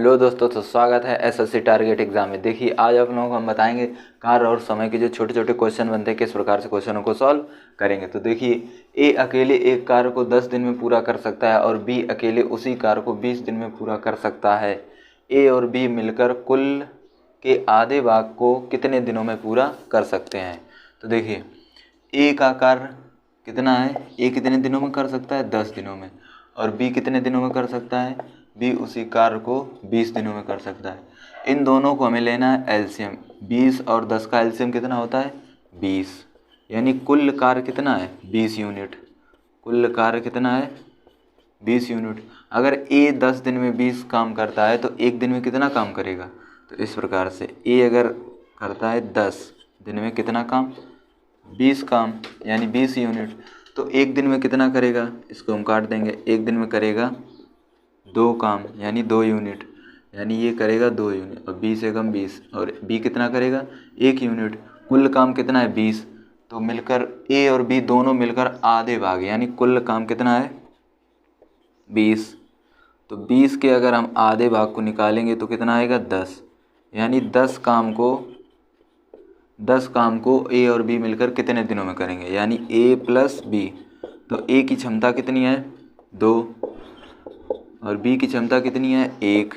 Hello दोस्तों, तो स्वागत है एसएससी टारगेट एग्जाम में। देखिए, आज आप लोगों को हम बताएंगे कार्य और समय के जो छोटे छोटे क्वेश्चन बनते हैं, किस प्रकार से क्वेश्चनों को सॉल्व करेंगे। तो देखिए, ए अकेले एक कार्य को 10 दिन में पूरा कर सकता है और बी अकेले उसी कार्य को 20 दिन में पूरा कर सकता है। ए और बी मिलकर कुल के आधे भाग को कितने दिनों में पूरा कर सकते हैं। तो देखिए, ए का कार्य कितना है, ए कितने दिनों में कर सकता है, 10 दिनों में। और बी कितने दिनों में कर सकता है, बी उसी कार्य को 20 दिनों में कर सकता है। इन दोनों को हमें लेना है एलसीएम। 20 और 10 का एलसीएम कितना होता है, 20। यानी कुल कार्य कितना है, 20 यूनिट। कुल कार्य कितना है, 20 यूनिट। अगर ए 10 दिन में 20 काम करता है तो एक दिन में कितना काम करेगा। तो इस प्रकार से ए अगर करता है 10 दिन में कितना काम, 20 काम, यानी 20 यूनिट। तो एक दिन में कितना करेगा, इसको हम काट देंगे। एक दिन में करेगा 2 काम, यानी 2 यूनिट। यानी ये करेगा 2 यूनिट और 20 एकम 20। और बी कितना करेगा, 1 यूनिट। कुल काम कितना है, 20। तो मिलकर ए और बी दोनों मिलकर आधे भाग, यानी कुल काम कितना है, 20। तो 20 के अगर हम आधे भाग को निकालेंगे तो कितना आएगा, 10। यानी 10 काम को ए और बी मिलकर कितने दिनों में करेंगे, यानी ए प्लस बी। तो ए की क्षमता कितनी है, 2, और बी की क्षमता कितनी है, 1।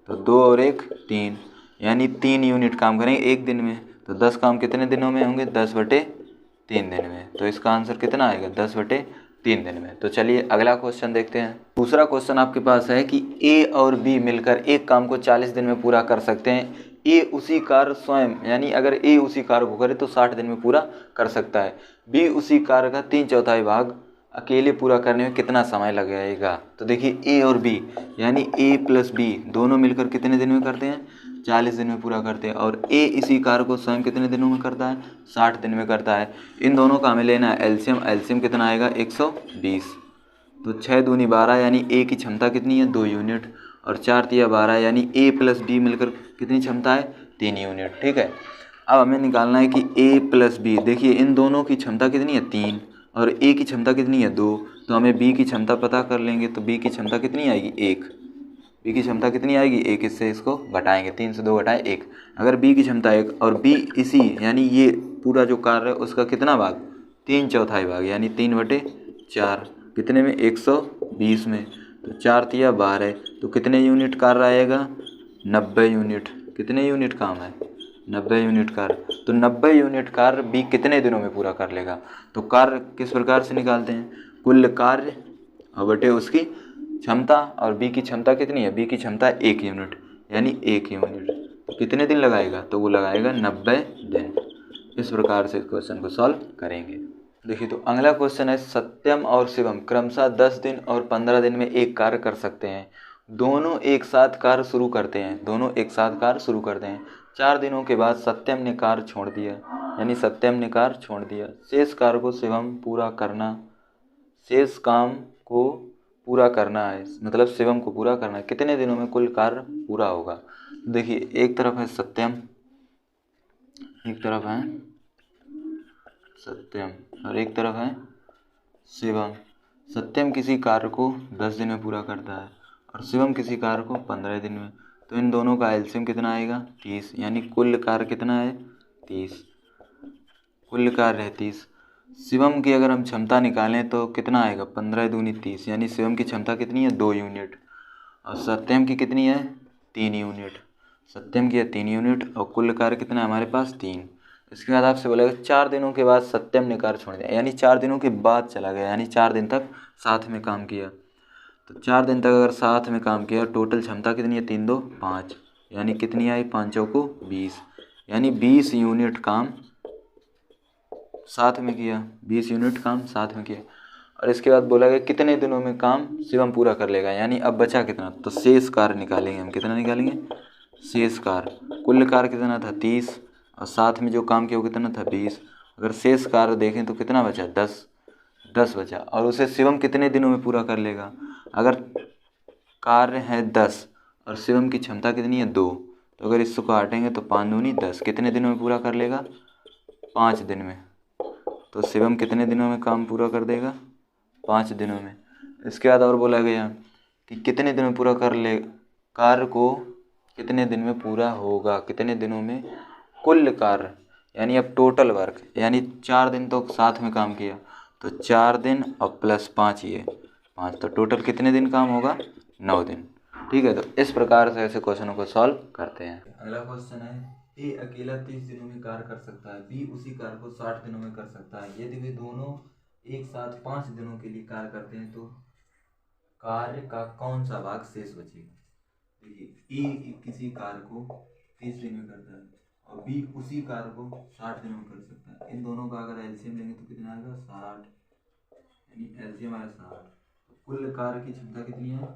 तो 2 और 1 3, यानी 3 यूनिट काम करेंगे एक दिन में। तो 10 काम कितने दिनों में होंगे, 10/3 दिन में। तो इसका आंसर कितना आएगा, 10/3 दिन में। तो चलिए अगला क्वेश्चन देखते हैं। दूसरा क्वेश्चन आपके पास है कि ए और बी मिलकर एक काम को 40 दिन में पूरा कर सकते हैं। ए उसी कार्य स्वयं, यानी अगर ए उसी कार्य को करे तो 60 दिन में पूरा कर सकता है। बी उसी कार्य का 3/4 भाग अकेले पूरा करने में कितना समय लगेगा। तो देखिए, ए और बी यानी ए प्लस बी दोनों मिलकर कितने दिन में करते हैं, 40 दिन में पूरा करते हैं। और ए इसी कार्य को स्वयं कितने दिनों में करता है, 60 दिन में करता है। इन दोनों का हमें लेना है एलसीएम। एलसीएम कितना आएगा, 120। तो 6 दूनी 12, यानी ए की क्षमता कितनी है, 2 यूनिट। और 4 तिया 12, यानी ए प्लस बी मिलकर कितनी क्षमता है, 3 यूनिट। ठीक है, अब हमें निकालना है कि ए प्लस बी। देखिए, इन दोनों की क्षमता कितनी है, 3, और ए की क्षमता कितनी है, 2। तो हमें बी की क्षमता पता कर लेंगे। तो बी की क्षमता कितनी आएगी, 1। बी की क्षमता कितनी आएगी, 1। इससे इसको घटाएंगे, 3 से 2 घटाएं 1। अगर बी की क्षमता 1 और बी इसी, यानी ये पूरा जो कार्य है उसका कितना भाग, 3/4 भाग, यानी 3/4 कितने में, 120 में। तो 4 तिया 12, तो कितने यूनिट कार्य आएगा, 90 यूनिट। कितने यूनिट काम है, 90 यूनिट कार्य। तो 90 यूनिट कार्य बी कितने दिनों में पूरा कर लेगा। तो कार्य किस प्रकार से निकालते हैं, कुल कार्य और बटे उसकी क्षमता। और बी की क्षमता कितनी है, बी की क्षमता 1 यूनिट, यानी 1 यूनिट। तो कितने दिन लगाएगा, तो वो लगाएगा 90 दिन। इस प्रकार से इस क्वेश्चन को सॉल्व करेंगे। देखिए, तो अगला क्वेश्चन है, सत्यम और शिवम क्रमशः 10 दिन और 15 दिन में एक कार्य कर सकते हैं। दोनों एक साथ कार्य शुरू करते हैं। 4 दिनों के बाद सत्यम ने कार्य छोड़ दिया, यानी सत्यम ने कार्य छोड़ दिया। शेष कार्य को शिवम पूरा करना, शेष काम को पूरा करना है, मतलब शिवम को पूरा करना है। कितने दिनों में कुल कार्य पूरा होगा। देखिए, एक तरफ है सत्यम, एक तरफ है सत्यम और एक तरफ है शिवम। सत्यम किसी कार्य को 10 दिन में पूरा करता है और शिवम किसी कार्य को 15 दिन में। तो इन दोनों का एलसीएम कितना आएगा, 30। यानी कुल कार्य कितना है, 30। कुल कार्य है 30। शिवम की अगर हम क्षमता निकालें तो कितना आएगा, 15 दूनी 30, यानी शिवम की क्षमता कितनी है, 2 यूनिट। और सत्यम की कितनी है, 3 यूनिट। सत्यम की है 3 यूनिट और कुल कार्य कितना है हमारे पास, 3। इसके बाद आपसे बोलेगा 4 दिनों के बाद सत्यम ने कार्य छोड़ दिया, यानी 4 दिनों के बाद चला गया, यानी 4 दिन तक साथ में काम किया। तो 4 दिन तक अगर साथ में काम किया, टोटल क्षमता कितनी है, 3 2 5, यानी कितनी आई, 5 चौको 20, यानी 20 यूनिट काम साथ में किया। 20 यूनिट काम साथ में किया। और इसके बाद बोला गया कितने दिनों में काम शिवम पूरा कर लेगा, यानी अब बचा कितना। तो शेष कार्य निकालेंगे हम, कितना निकालेंगे, शेष कार्य। कुल कार्य कितना था, 30, और साथ में जो काम किया वो कितना था, 20। अगर शेष कार्य देखें तो कितना बचा, 10 बचा। और उसे शिवम कितने दिनों में पूरा कर लेगा। अगर कार्य है 10 और शिवम की क्षमता कितनी है, 2, तो अगर इसको काटेंगे तो 5 दूनी 10, कितने दिनों में पूरा कर लेगा, 5 दिन में। तो शिवम कितने दिनों में काम पूरा कर देगा, 5 दिनों में। इसके बाद और बोला गया कि कितने दिनों में पूरा कार्य को कितने दिन में पूरा होगा, कितने दिनों में कुल कार्य, यानी अब टोटल वर्क, यानी 4 दिन तो साथ में काम किया तो 4 दिन और प्लस 5 ये 5, तो टोटल कितने दिन काम होगा, 9 दिन। ठीक है, तो इस प्रकार से ऐसे क्वेश्चनों को सॉल्व करते हैं। अगला क्वेश्चन है, ए अकेला 30 दिनों में कार्य कर सकता है, बी उसी कार्य को 60 दिनों में कर सकता है। यदि वे दोनों एक साथ 5 दिनों के लिए कार्य करते हैं तो कार्य का कौन सा भाग शेष बचेगा। देखिए, ए किसी कार्य को 30 दिन में करता है और बी उसी कार्य को 60 दिनों में कर सकता है। इन दोनों का अगर एलसीएम लेंगे तो कितना आएगा, 60, यानी एलसीएम आएगा 60। तो कुल कार्य की क्षमता कितनी है,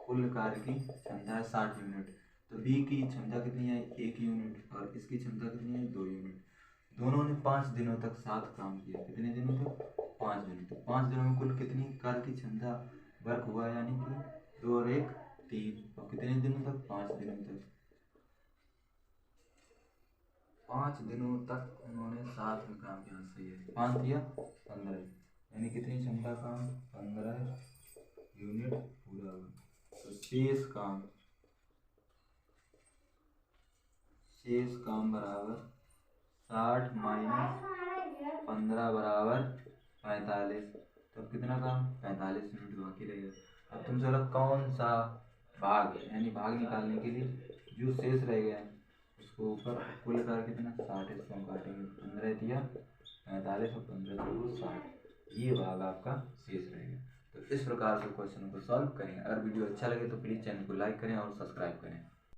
कुल कार्य की क्षमता है 60 यूनिट। तो बी की क्षमता कितनी है, 1 यूनिट, और इसकी क्षमता कितनी है, 2 यूनिट। दोनों ने 5 दिनों तक साथ काम किया, कितने दिनों तक, 5 दिनों तक। 5 दिनों में कुल कितनी कार्य की क्षमता वर्क हुआ, यानी कि 2 और 1 3, और कितने दिनों तक, 5 दिनों तक। 5 दिनों तक उन्होंने साथ में काम किया, सही है। 5 दिया 15, यानी कितनी क्षमता काम, 15 यूनिट पूरा हुआ। तो शेष काम बराबर 60 माइनस 15 बराबर 45। तो कितना काम, 45 यूनिट बाकी रहेगा। अब तुमसे बोला कौन सा भाग, यानी भाग निकालने के लिए जो शेष रह गया है उसको ऊपर कुल कर कितना, 60, इसको हम काटेंगे, 15 दिया 45 और 15 चौको 60, ये भाग आपका शेष रहेगा। तो इस प्रकार से क्वेश्चन को सॉल्व करें। अगर वीडियो अच्छा लगे तो प्लीज़ चैनल को लाइक करें और सब्सक्राइब करें।